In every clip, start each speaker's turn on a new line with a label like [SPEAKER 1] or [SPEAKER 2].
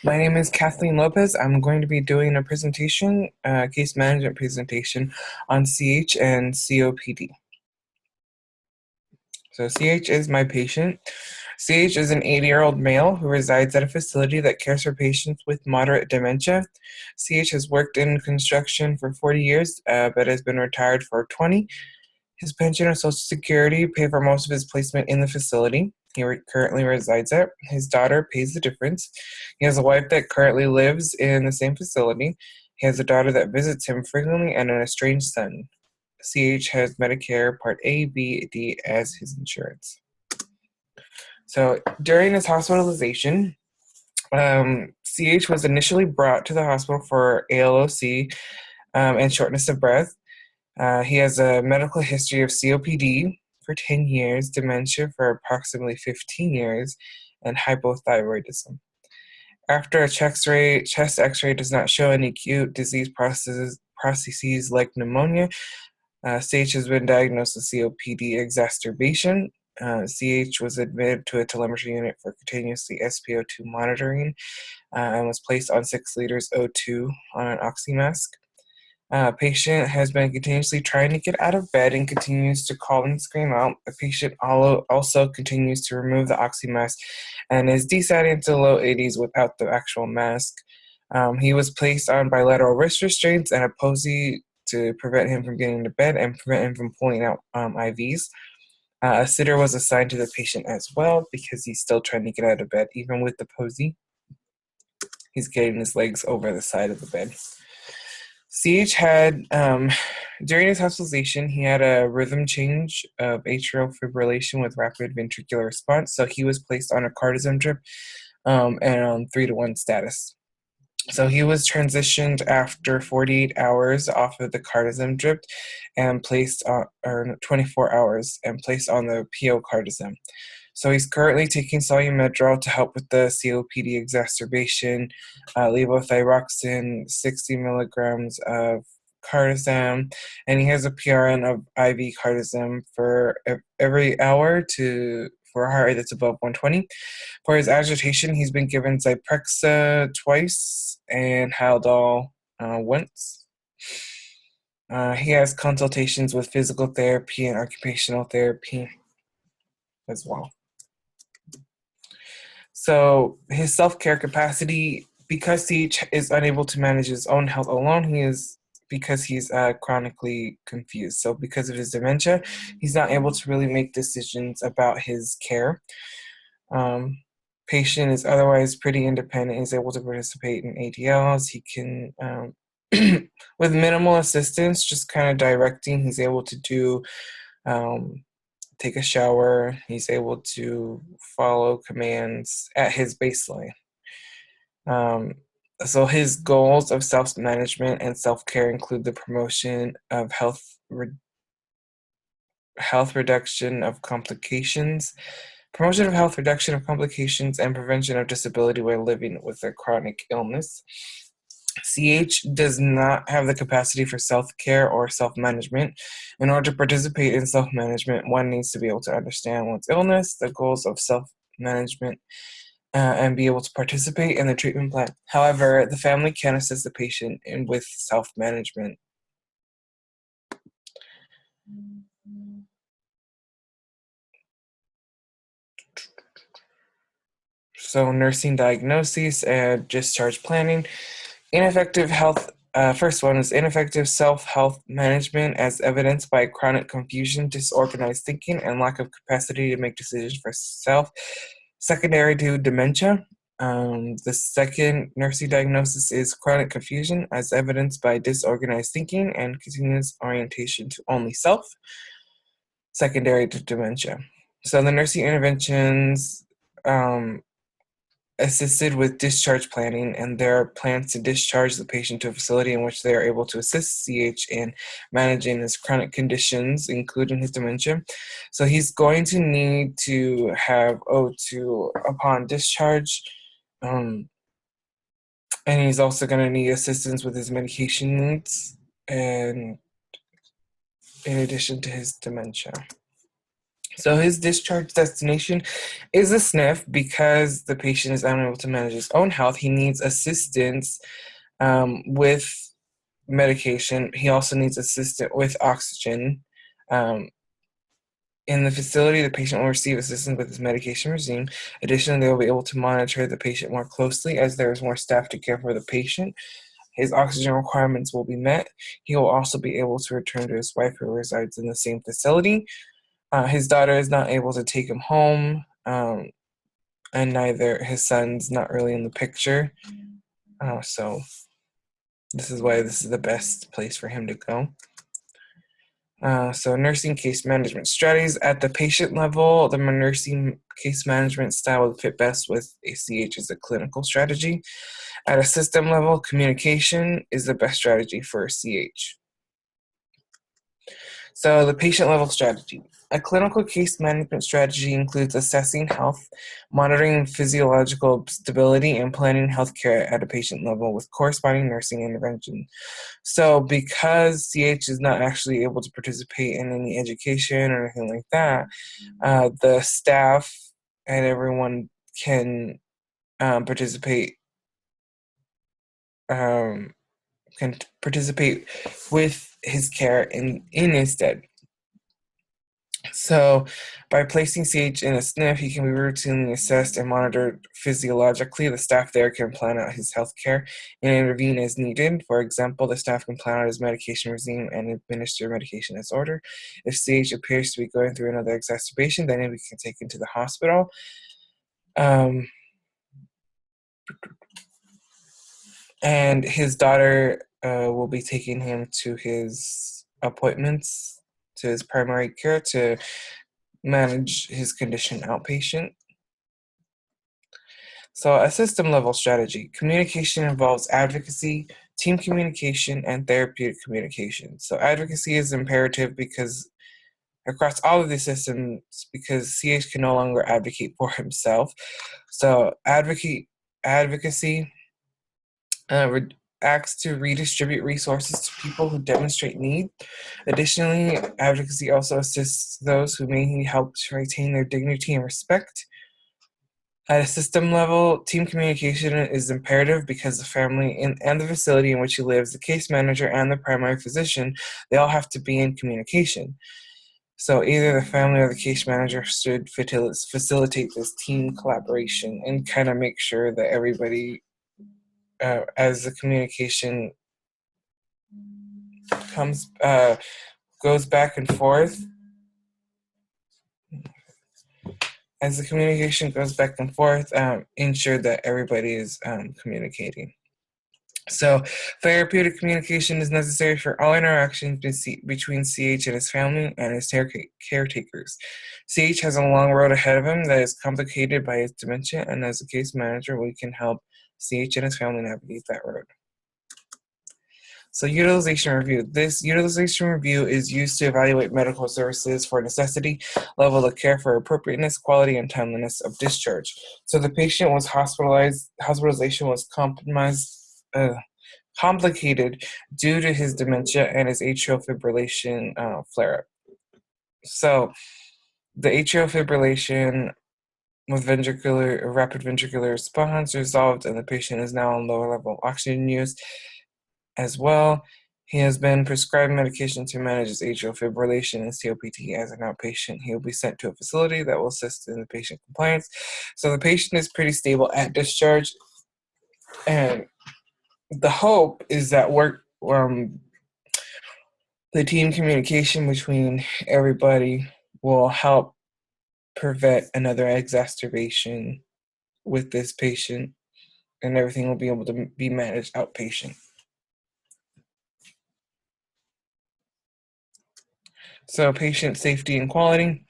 [SPEAKER 1] My name is Kathleen Lopez. I'm going to be doing a presentation, case management presentation on CH and COPD. So CH is my patient. CH is an 80-year-old male who resides at a facility that cares for patients with moderate dementia. CH has worked in construction for 40 years, but has been retired for 20. His pension and Social Security pay for most of his placement in the facility he currently resides at. His daughter pays the difference. He has a wife that currently lives in the same facility. He has a daughter that visits him frequently and an estranged son. CH has Medicare Part A, B, D as his insurance. So during his hospitalization, CH was initially brought to the hospital for ALOC and shortness of breath. He has a medical history of COPD for 10 years, dementia for approximately 15 years, and hypothyroidism. After a chest x-ray does not show any acute disease processes like pneumonia, CH has been diagnosed with COPD exacerbation. CH was admitted to a telemetry unit for continuously SpO2 monitoring and was placed on 6 liters O2 on an oxy mask. Patient has been continuously trying to get out of bed and continues to call and scream out. The patient also continues to remove the oxy mask and is desatting into low 80s without the actual mask. He was placed on bilateral wrist restraints and a posy to prevent him from getting into bed and prevent him from pulling out IVs. A sitter was assigned to the patient as well because he's still trying to get out of bed. Even with the posy, he's getting his legs over the side of the bed. CH had, during his hospitalization, he had a rhythm change of atrial fibrillation with rapid ventricular response. So he was placed on a cardizem drip and on 3-to-1 status. So he was transitioned after 48 hours off of the cardizem drip and placed on, or 24 hours, and placed on the PO cardizem. So he's currently taking Solumedrol to help with the COPD exacerbation, levothyroxine, 60 milligrams of cardizem, and he has a PRN of IV cardizem for every hour for a heart rate that's above 120. For his agitation, he's been given Zyprexa twice and Haldol once. He has consultations with physical therapy and occupational therapy as well. So his self-care capacity, because he is unable to manage his own health alone, because he's chronically confused. So because of his dementia, he's not able to really make decisions about his care. Patient is otherwise pretty independent. He's able to participate in ADLs. He can, with minimal assistance, just kind of directing, he's able to do take a shower. He's able to follow commands at his baseline. So his goals of self-management and self-care include the promotion of health reduction of complications, and prevention of disability while living with a chronic illness. CH does not have the capacity for self-care or self-management. In order to participate in self-management, one needs to be able to understand one's illness, the goals of self-management, and be able to participate in the treatment plan. However, the family can assist the patient with self-management. So nursing diagnoses and discharge planning. First one is ineffective self-health management as evidenced by chronic confusion, disorganized thinking, and lack of capacity to make decisions for self, secondary to dementia. The second nursing diagnosis is chronic confusion as evidenced by disorganized thinking and continuous orientation to only self, secondary to dementia. So the nursing interventions assisted with discharge planning, and there are plans to discharge the patient to a facility in which they are able to assist CH in managing his chronic conditions, including his dementia. So he's going to need to have O2 upon discharge, and he's also going to need assistance with his medication needs, and in addition to his dementia. So his discharge destination is a SNF because the patient is unable to manage his own health. He needs assistance with medication. He also needs assistance with oxygen. Um, in the facility, the patient will receive assistance with his medication regime. Additionally, they will be able to monitor the patient more closely as there is more staff to care for the patient. His oxygen requirements will be met. He will also be able to return to his wife, who resides in the same facility. His daughter is not able to take him home, and neither his son's not really in the picture. So this is why this is the best place for him to go. So nursing case management strategies at the patient level, the nursing case management style would fit best with ACH as a clinical strategy. At a system level, communication is the best strategy for CH. So the patient level strategy. A clinical case management strategy includes assessing health, monitoring physiological stability, and planning healthcare at a patient level with corresponding nursing intervention. So because CH is not actually able to participate in any education or anything like that, the staff and everyone can participate um, can participate with his care in his stead. So, by placing CH in a SNF, he can be routinely assessed and monitored physiologically. The staff there can plan out his health care and intervene as needed. For example, the staff can plan out his medication regime and administer medication as ordered. If CH appears to be going through another exacerbation, then we can take him to the hospital. And his daughter will be taking him to his appointments, to his primary care, to manage his condition outpatient. So, a system level strategy. Communication involves advocacy, team communication, and therapeutic communication. So, advocacy is imperative because across all of these systems, because CH can no longer advocate for himself. So, advocacy acts to redistribute resources to people who demonstrate need. Additionally, advocacy also assists those who may need help to retain their dignity and respect. At a system level, team communication is imperative because the family and the facility in which he lives, the case manager, and the primary physician, they all have to be in communication. So either the family or the case manager should facilitate this team collaboration and kind of make sure that everybody, as the communication goes back and forth, ensure that everybody is communicating. So, therapeutic communication is necessary for all interactions between CH and his family and his caretakers. CH has a long road ahead of him that is complicated by his dementia, and as a case manager, we can help CH and his family navigate that road. So, utilization review. This utilization review is used to evaluate medical services for necessity, level of care for appropriateness, quality, and timeliness of discharge. So, the patient was hospitalized. Hospitalization was complicated due to his dementia and his atrial fibrillation flare-up. So, the atrial fibrillation with rapid ventricular response resolved, and the patient is now on lower level oxygen use as well. He has been prescribed medication to manage his atrial fibrillation and COPD as an outpatient. He will be sent to a facility that will assist in the patient compliance. So the patient is pretty stable at discharge, and the hope is that the team communication between everybody will help prevent another exacerbation with this patient, and everything will be able to be managed outpatient. So, patient safety and quality.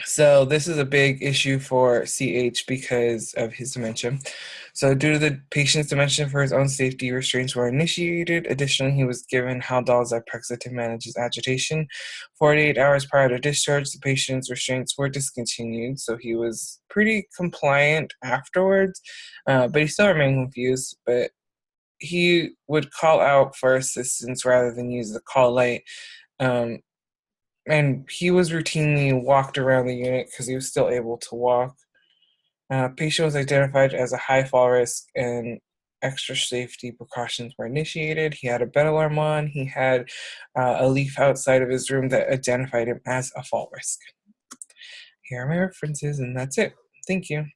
[SPEAKER 1] So, this is a big issue for CH because of his dementia. So, due to the patient's dementia, for his own safety, restraints were initiated. Additionally, he was given Haldol Zyprexa to manage his agitation. 48 hours prior to discharge, the patient's restraints were discontinued, so he was pretty compliant afterwards, but he still remained confused. But he would call out for assistance rather than use the call light. and he was routinely walked around the unit because he was still able to walk. Patient was identified as a high fall risk, and extra safety precautions were initiated. He had a bed alarm on. He had a leaf outside of his room that identified him as a fall risk. Here are my references, and that's it. Thank you.